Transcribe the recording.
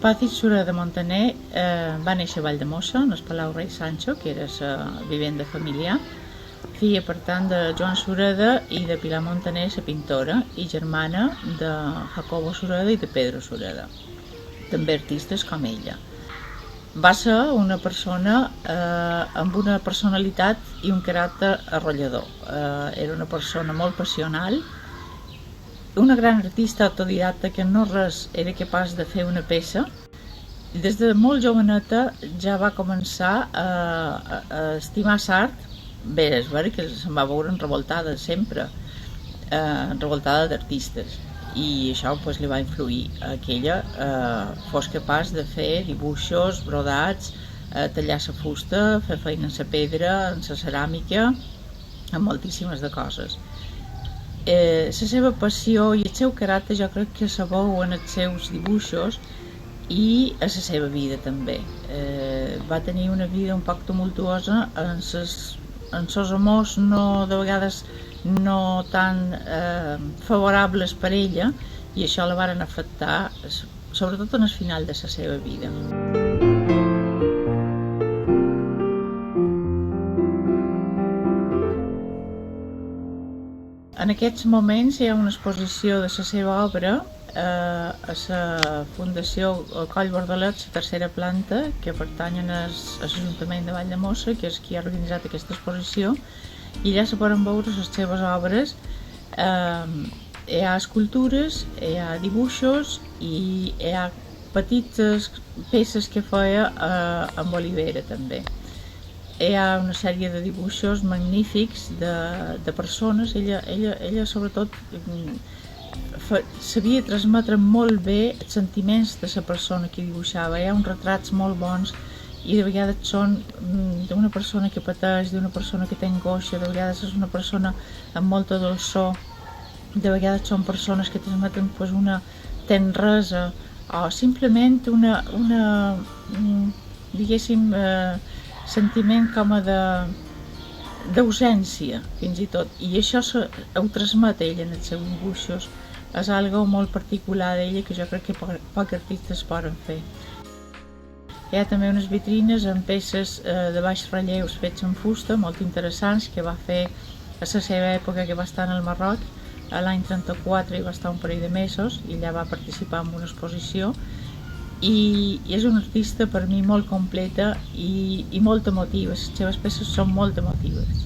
Pazis Sureda Montaner va néixer a Valldemossa, en el Palau Rei Sancho, que era la vivenda familiar, filla, per tant, de Joan Sureda i de Pilar Montaner, la pintora, i germana de Jacobo Sureda i de Pedro Sureda, també artistes com ella. Va ser una persona amb una personalitat i un caràcter arrollador. Era una persona molt passional, una gran artista autodidacta que no res era capaç de fer una peça. Des de molt joveneta ja va començar a estimar l'art. Bé, és veritat que se'n va veure revoltada sempre, revoltada d'artistes, i això pues, li va influir a que ella fos capaç de fer dibuixos, brodats, tallar la fusta, fer feina en la pedra, en la ceràmica, en moltíssimes de coses. La seva passió i el seu caràcter jo crec que se veu en els seus dibuixos i a la seva vida també. Va tenir una vida un poc tumultuosa en els amors de vegades no tan favorables per ella, i això la varen afectar sobretot en el final de la seva vida. En aquests moments hi ha una exposició de la seva obra a la Fundació Coll Bordalet, la tercera planta, que pertany a l'Ajuntament de Valldemossa, que és qui ha organitzat aquesta exposició, i allà se poden veure les seves obres. Hi ha escultures, hi ha dibuixos i hi ha petites peces que feia amb olivera també. Hi ha una sèrie de dibuixos magnífics de persones. Ella sobretot sabia transmetre molt bé els sentiments de la persona que dibuixava. Hi ha uns retrats molt bons i de vegades són d'una persona que pateix, d'una persona que té angoixa, de vegades és una persona amb molta dolçor, de vegades són persones que transmeten una tendresa o simplement una diguéssim, sentiment com a d'ausència, fins i tot, i això ho transmet ella en els seus dibuixos. És algo molt particular d'ella que jo crec que pocs artistes poden fer. Hi ha també unes vitrines amb peces de baix relleus fets en fusta, molt interessants, que va fer a la seva època, que va estar en el Marroc, l'any 34 hi va estar un parell de mesos, i allà va participar en una exposició, i és una artista per mi molt completa i molt emotiva. Les seves peces són molt emotives.